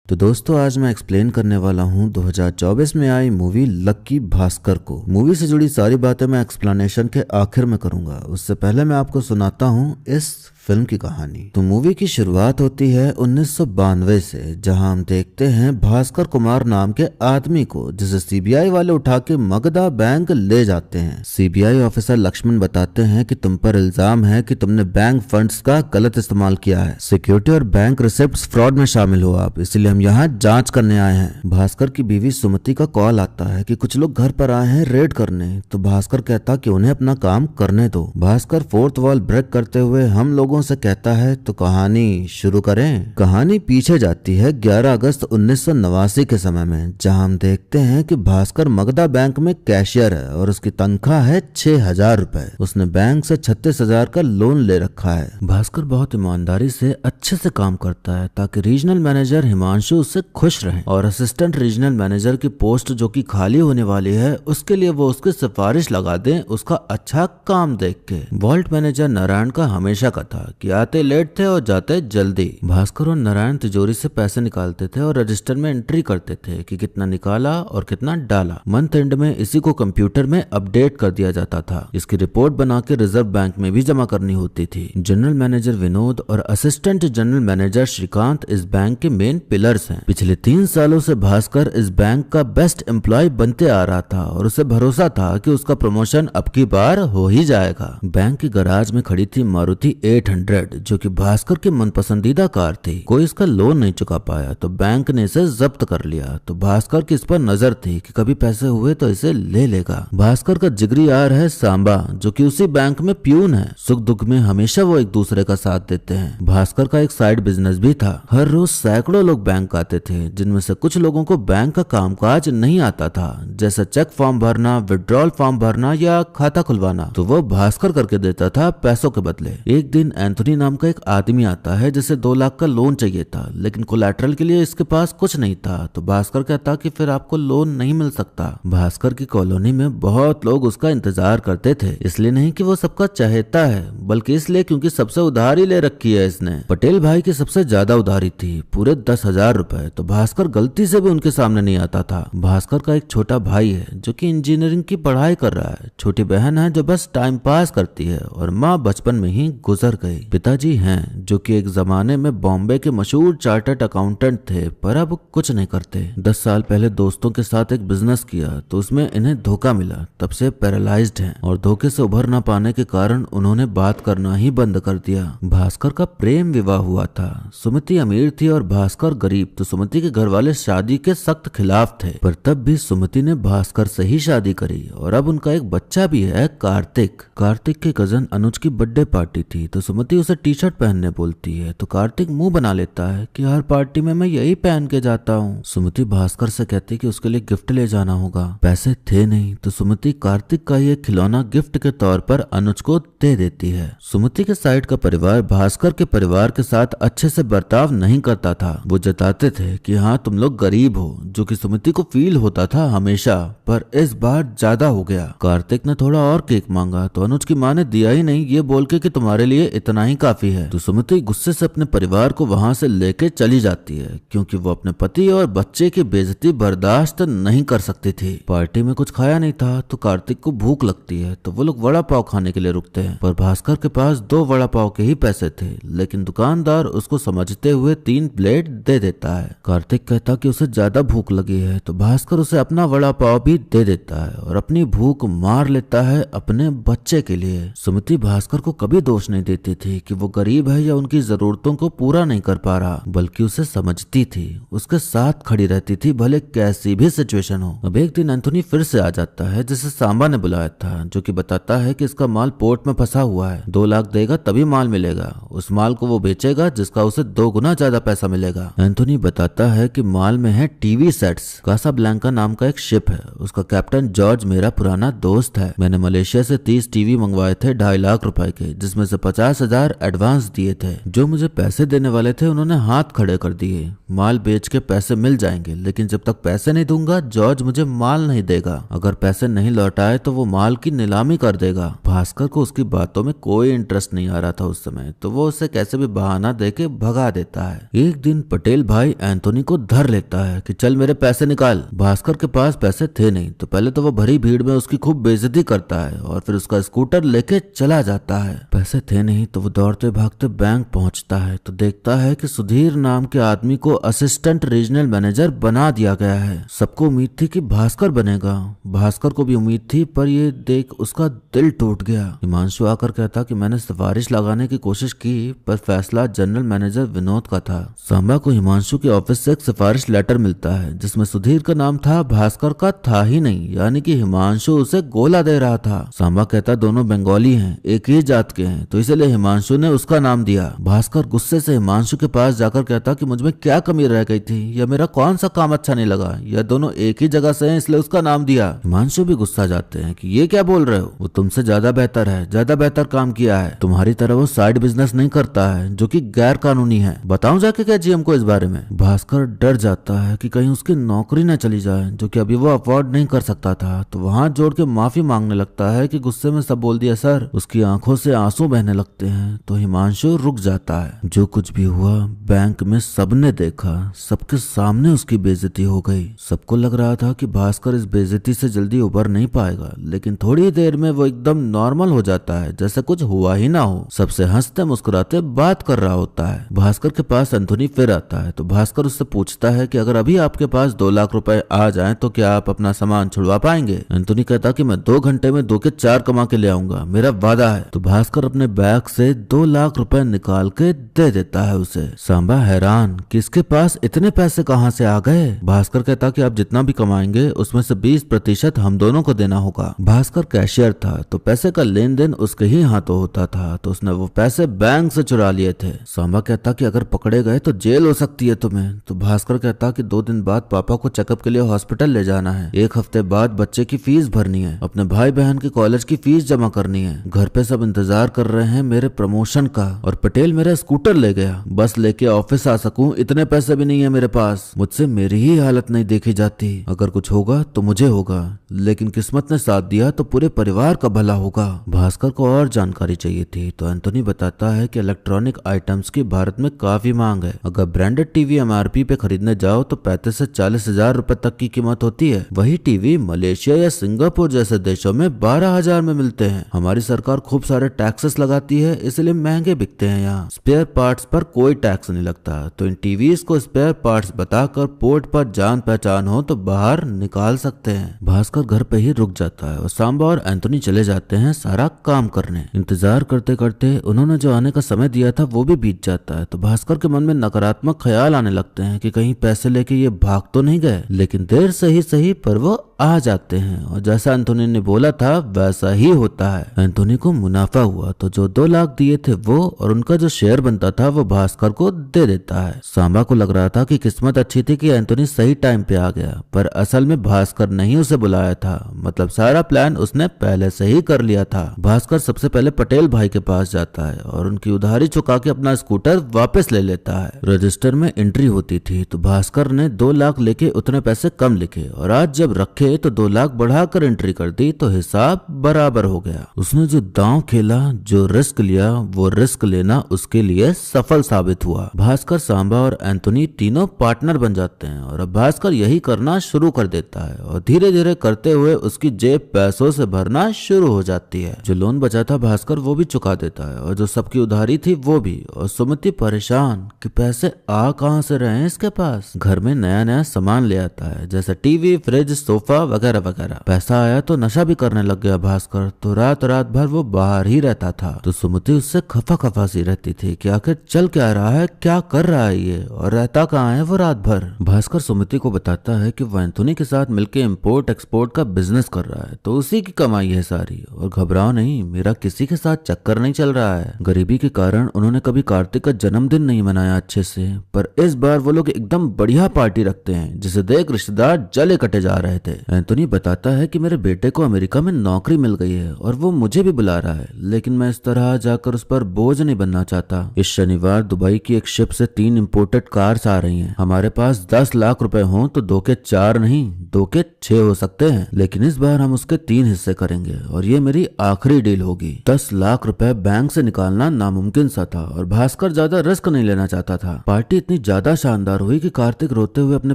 तो दोस्तों आज मैं एक्सप्लेन करने वाला हूँ 2024 में आई मूवी लक्की भास्कर को। मूवी से जुड़ी सारी बातें मैं एक्सप्लेनेशन के आखिर में करूंगा। उससे पहले मैं आपको सुनाता हूँ इस फिल्म की कहानी। तो मूवी की शुरुआत होती है 1992 से, जहां हम देखते हैं भास्कर कुमार नाम के आदमी को, जिसे सीबीआई वाले उठा के मगधा बैंक ले जाते हैं। सीबीआई ऑफिसर लक्ष्मण बताते हैं कि तुम पर इल्जाम है कि तुमने बैंक फंड्स का गलत इस्तेमाल किया है, सिक्योरिटी और बैंक रिसिप्ट्स फ्रॉड में शामिल हो आप, इसलिए हम यहाँ जांच करने आए हैं। भास्कर की बीवी सुमति का कॉल आता है कि कुछ लोग घर पर आए हैं रेड करने। तो भास्कर कहता कि उन्हें अपना काम करने दो। भास्कर फोर्थ वॉल ब्रेक करते हुए हम लोगों से कहता है तो कहानी शुरू करें। कहानी पीछे जाती है 11 अगस्त 1989 के समय में, जहां हम देखते हैं कि भास्कर मगधा बैंक में कैशियर है और उसकी तनख्वाह है 6,000 रुपए। उसने बैंक से 36,000 का लोन ले रखा है। भास्कर बहुत ईमानदारी से अच्छे से काम करता है ताकि रीजनल मैनेजर हिमांशु उससे खुश रहे, और असिस्टेंट रीजनल मैनेजर की पोस्ट जो कि खाली होने वाली है उसके लिए वो उसकी सिफारिश लगा दे उसका अच्छा काम देख के। वॉल्ट मैनेजर नारायण का हमेशा का था कि आते लेट थे और जाते जल्दी। भास्कर और नारायण तिजोरी से पैसे निकालते थे और रजिस्टर में एंट्री करते थे कि कितना निकाला और कितना डाला। मंथ एंड में इसी को कंप्यूटर में अपडेट कर दिया जाता था। इसकी रिपोर्ट बना के रिजर्व बैंक में भी जमा करनी होती थी। जनरल मैनेजर विनोद और असिस्टेंट जनरल मैनेजर श्रीकांत इस बैंक के मेन पिलर्स हैं। पिछले 3 सालों से भास्कर इस बैंक का बेस्ट एम्प्लॉय बनते आ रहा था और उसे भरोसा था कि उसका प्रमोशन अब की बार हो ही जाएगा। बैंक के गराज में खड़ी थी मारुति 800, जो कि भास्कर की मनपसंदीदा कार थी। कोई इसका लोन नहीं चुका पाया तो बैंक ने इसे जब्त कर लिया। तो भास्कर की इस पर नजर थी कि कभी पैसे हुए तो इसे ले लेगा। भास्कर का जिगरी यार है सांबा, जो कि उसी बैंक में प्यून है। सुख दुख में हमेशा वो एक दूसरे का साथ देते हैं। भास्कर का एक साइड बिजनेस भी था। हर रोज सैकड़ों लोग बैंक आते थे, जिनमें से कुछ लोगों को बैंक का कामकाज नहीं आता था, जैसे चेक फॉर्म भरना, विड्रॉल फॉर्म भरना या खाता खुलवाना। तो वो भास्कर करके देता था पैसों के बदले। एक दिन एंथोनी नाम का एक आदमी आता है जिसे 2 लाख का लोन चाहिए था, लेकिन कोलैटरल के लिए इसके पास कुछ नहीं था। तो भास्कर कहता कि फिर आपको लोन नहीं मिल सकता। भास्कर की कॉलोनी में बहुत लोग उसका इंतजार करते थे, इसलिए नहीं कि वो सबका चाहता है, बल्कि इसलिए क्योंकि सबसे उधारी ले रखी है इसने। पटेल भाई की सबसे ज्यादा उधारी थी, पूरे 10,000 रुपए। तो भास्कर गलती से भी उनके सामने नहीं आता था। भास्कर का एक छोटा भाई है जो कि इंजीनियरिंग की पढ़ाई कर रहा है। छोटी बहन है जो बस टाइम पास करती है, और माँ बचपन में ही गुजर गई। पिताजी हैं जो कि एक जमाने में बॉम्बे के मशहूर चार्टर्ड अकाउंटेंट थे, पर अब कुछ नहीं करते। 10 साल पहले दोस्तों के साथ एक बिजनेस किया तो उसमें इन्हें धोखा मिला, तब से पैरालाइज्ड हैं, और धोखे से उभर ना पाने के कारण उन्होंने बात करना ही बंद कर दिया। भास्कर का प्रेम विवाह हुआ था। सुमति अमीर थी और भास्कर गरीब। तो सुमति के घर वाले शादी के सख्त खिलाफ थे, पर तब भी सुमति ने भास्कर से ही शादी करी, और अब उनका एक बच्चा भी है, कार्तिक। कार्तिक के कजन अनुज की बर्थडे पार्टी थी, तो सुमति उसे टी-शर्ट पहनने बोलती है। तो कार्तिक मुंह बना लेता है कि हर पार्टी में मैं यही पहन के जाता हूँ। सुमति भास्कर से कहती कि उसके लिए गिफ्ट ले जाना होगा। पैसे थे नहीं, तो सुमति कार्तिक का ये खिलौना गिफ्ट के तौर पर अनुज को दे देती है। सुमति के साइड का परिवार भास्कर के परिवार के साथ अच्छे से बर्ताव नहीं करता था। वो जताते थे कि हाँ तुम लोग गरीब हो, जो कि सुमति को फील होता था हमेशा, पर इस बार ज्यादा हो गया। कार्तिक ने थोड़ा और केक मांगा तो अनुज की माँ ने दिया ही नहीं, ये बोल के कि तुम्हारे लिए इतना ही काफी है। तो सुमति गुस्से से अपने परिवार को वहां से लेके चली जाती है, क्योंकि वो अपने पति और बच्चे की बेइज्जती बर्दाश्त नहीं कर सकती थी। पार्टी में कुछ खाया नहीं था तो कार्तिक को भूख लगती है, तो वो लोग वड़ा पाव खाने के लिए रुकते हैं, पर भास्कर के पास 2 वड़ा पाव के ही पैसे थे, लेकिन दुकानदार उसको समझते हुए 3 प्लेट दे देता है। कार्तिक कहता कि उसे ज्यादा भूख लगी है, तो भास्कर उसे अपना वड़ा पाव भी दे देता है और अपनी भूख मार लेता है अपने बच्चे के लिए। सुमति भास्कर को कभी दोष नहीं देती थी कि वो गरीब है या उनकी जरूरतों को पूरा नहीं कर पा रहा, बल्कि उसे समझती थी, उसके साथ खड़ी रहती थी, भले कैसी भी सिचुएशन हो। अब एक दिन एंथोनी फिर से आ जाता है, जिसे सांबा ने बुलाया था, जो कि बताता है कि इसका माल पोर्ट में फंसा हुआ है, 2 लाख देगा तभी माल मिलेगा। उस माल को वो बेचेगा जिसका उसे 2 गुना ज्यादा पैसा मिलेगा। एंथोनी बताता है कि माल में है टीवी सेट्स। कासाब्लैंका नाम का एक शिप है, उसका कैप्टन जॉर्ज मेरा पुराना दोस्त है। मैंने मलेशिया से 30 टीवी मंगवाए थे 2.5 लाख रुपए के, जिसमें से 50,000 50,000 एडवांस दिए थे। जो मुझे पैसे देने वाले थे उन्होंने हाथ खड़े कर दिए। माल बेच के पैसे मिल जाएंगे, लेकिन जब तक पैसे नहीं दूंगा जॉर्ज मुझे माल नहीं देगा। अगर पैसे नहीं लौटाए तो वो माल की नीलामी कर देगा। भास्कर को उसकी बातों में कोई इंटरेस्ट नहीं आ रहा था उस समय, तो वो उसे कैसे भी बहाना देके भगा देता है। एक दिन पटेल भाई एंथोनी को धर लेता है कि चल मेरे पैसे निकाल। भास्कर के पास पैसे थे नहीं, तो पहले तो वो भरी भीड़ में उसकी खूब बेइज्जती करता है और फिर उसका स्कूटर लेके चला जाता है। पैसे थे नहीं तो वो दौड़ते भागते बैंक पहुंचता है तो देखता है कि सुधीर नाम के आदमी को असिस्टेंट रीजनल मैनेजर बना दिया गया है। सबको उम्मीद थी कि भास्कर बनेगा, भास्कर को भी उम्मीद थी, पर ये देख उसका दिल टूट गया। हिमांशु आकर कहता कि मैंने सिफारिश लगाने की कोशिश की, पर फैसला जनरल मैनेजर विनोद का था। सांबा को हिमांशु के ऑफिस से एक सिफारिश लेटर मिलता है जिसमें सुधीर का नाम था, भास्कर का था ही नहीं, यानी कि हिमांशु उसे गोला दे रहा था। सांबा कहता दोनों बंगाली हैं, एक ही जात के हैं, तो इसलिए हिमांशु ने उसका नाम दिया। भास्कर गुस्से से हिमांशु के पास जाकर कहता कि मुझ में क्या कमी रह गई थी, या मेरा कौन सा काम अच्छा नहीं लगा, या दोनों एक ही जगह से हैं इसलिए उसका नाम दिया। हिमांशु भी गुस्सा जाते हैं कि ये क्या बोल रहे हो, वो तुमसे ज्यादा बेहतर है, ज्यादा बेहतर काम किया है, तुम्हारी तरह वो साइड बिजनेस नहीं करता है जो कि गैर कानूनी है। बताऊं जाके क्या जीएम को इस बारे में। भास्कर डर जाता है कि कहीं उसकी नौकरी न चली जाए, जो कि अभी वो अफोर्ड नहीं कर सकता था, तो वहां जोड़ के माफी मांगने लगता है कि गुस्से में सब बोल दिया सर। उसकी आंखों से आंसू बहने लगते हैं तो हिमांशु रुक जाता है। जो कुछ भी हुआ बैंक में सबने देखा, सबके सामने उसकी बेइज्जती हो गई। सबको लग रहा था कि भास्कर इस बेइज्जती से जल्दी उबर नहीं पाएगा, लेकिन थोड़ी देर में वो एकदम नॉर्मल हो जाता है, जैसे कुछ हुआ ही ना हो। सबसे हंसते मुस्कुराते बात कर रहा होता है। भास्कर के पास एंथोनी फिर आता है तो भास्कर उससे पूछता है कि अगर अभी आपके पास 2 लाख रुपए आ जाएं तो क्या आप अपना सामान छुड़वा पाएंगे। एंथोनी कहता कि मैं 2 घंटे में 2 के 4 कमा के ले आऊंगा, मेरा वादा है। तो भास्कर अपने बैग से 2 लाख रुपए निकाल के दे देता है उसे। सांबा हैरान कि इसके पास इतने पैसे कहां से आ गए। भास्कर कहता कि आप जितना भी कमाएंगे उसमें से 20% हम दोनों को देना होगा। भास्कर कैशियर था तो पैसे का लेन देन उसके ही हाथों होता था, तो उसने वो पैसे बैंक से चुरा लिए थे। सांबा कहता कि अगर पकड़े गए तो जेल हो सकती है तुम्हें। तो भास्कर कहता कि 2 दिन बाद पापा को चेकअप के लिए हॉस्पिटल ले जाना है, 1 हफ्ते बाद बच्चे की फीस भरनी है, अपने भाई बहन की कॉलेज की फीस जमा करनी है। घर पे सब इंतजार कर रहे हैं मेरे प्रमोशन का, और पटेल मेरा स्कूटर ले गया, बस लेके ऑफिस आ सकूं इतने पैसे भी नहीं है मेरे पास। मुझसे मेरी ही हालत नहीं देखी जाती, अगर कुछ होगा तो मुझे होगा, लेकिन किस्मत ने साथ दिया तो पूरे परिवार का भला होगा। भास्कर को और जानकारी चाहिए थी तो एंथोनी बताता है कि इलेक्ट्रॉनिक आइटम्स की भारत में काफी मांग है। अगर ब्रांडेड टीवी एमआरपी पे खरीदने जाओ तो 35 से 40 हजार रुपए तक की कीमत होती है। वही टीवी मलेशिया या सिंगापुर जैसे देशों में 12,000 में मिलते हैं। हमारी सरकार खूब सारे टैक्सेस लगाती है, इसलिए महंगे बिकते हैं। यहाँ स्पेयर पार्ट्स पर कोई टैक्स नहीं लगता, तो इन टीवीज को स्पेयर पार्ट्स बताकर पोर्ट पर जान पहचान हो तो बाहर निकाल सकते हैं। भास्कर घर पे ही रुक जाता है और सांबा और एंथोनी चले जाते हैं सारा काम करने। इंतजार करते करते उन्होंने जो आने का समय दिया था वो भी बीत जाता है, तो भास्कर के मन में नकारात्मक ख्याल आने लगते हैं कि कहीं पैसे लेके ये भाग तो नहीं गए। लेकिन देर से ही सही पर वो आ जाते हैं, और जैसा एंथोनी ने बोला था वैसा ही होता है। एंथोनी को मुनाफा हुआ तो जो 2 लाख दिए थे वो और उनका जो शेयर बनता था वो भास्कर को दे देता है। सांबा को लग रहा था कि किस्मत अच्छी थी कि एंथोनी सही टाइम पे आ गया, पर असल में भास्कर नहीं उसे बुलाया था, मतलब सारा प्लान उसने पहले से ही कर लिया था। भास्कर सबसे पहले पटेल भाई के पास जाता है और उनकी उधारी चुका के अपना स्कूटर वापस ले लेता है। रजिस्टर में एंट्री होती थी तो भास्कर ने 2 लाख लेके उतने पैसे कम लिखे, और आज जब रखे तो 2 लाख बढ़ाकर एंट्री कर दी तो हिसाब बराबर हो गया। उसने जो दांव खेला, जो रिस्क लिया, वो रिस्क लेना उसके लिए सफल साबित हुआ। भास्कर, सांबा और एंथोनी तीनों पार्टनर बन जाते हैं, और अब भास्कर यही करना शुरू कर देता है, और धीरे धीरे करते हुए उसकी जेब पैसों से भरना शुरू हो जाती है। जो लोन बचा था भास्कर वो भी चुका देता है, और जो सबकी उधारी थी वो भी। और सुमति परेशान कि पैसे आ कहां से रहे हैं इसके पास। घर में नया नया सामान ले आता है, जैसे टीवी, फ्रिज, सोफा वगैरह वगैरह। पैसा आया तो नशा भी करने लग गया भास्कर, तो रात रात भर वो बाहर ही रहता था। तो सुमति उससे खफा खफा सी रहती थी कि आखिर चल क्या रहा है, क्या कर रहा है ये, और रहता कहाँ है वो रात भर। भास्कर सुमति को बताता है कि वो एंथोनी के साथ मिलकर इम्पोर्ट एक्सपोर्ट का बिजनेस कर रहा है, तो उसी की कमाई है सारी, और घबराओ नहीं, मेरा किसी के साथ चक्कर नहीं चल रहा है। गरीबी के कारण उन्होंने कभी कार्तिक का जन्मदिन नहीं मनाया अच्छे से, पर इस बार वो लोग एकदम बढ़िया पार्टी रखते हैं, जिसे देख रिश्तेदार जले कटे जा रहे थे। एंथोनी बताता है कि मेरे बेटे को अमेरिका में नौकरी मिल गई है और वो मुझे भी बुला रहा है, लेकिन मैं इस तरह जाकर उस पर बोझ नहीं बनना चाहता। इस शनिवार दुबई की एक शिप से 3 इंपोर्टेड कार्स आ रही हैं। हमारे पास 10 लाख रुपए हों तो 2 के 4 नहीं 2 के 6 हो सकते हैं, लेकिन इस बार हम उसके 3 हिस्से करेंगे और ये मेरी आखिरी डील होगी। 10 लाख रुपए बैंक से निकालना नामुमकिन सा था और भास्कर ज्यादा रिस्क नहीं लेना चाहता था। पार्टी इतनी ज्यादा शानदार हुई कि कार्तिक रोते हुए अपने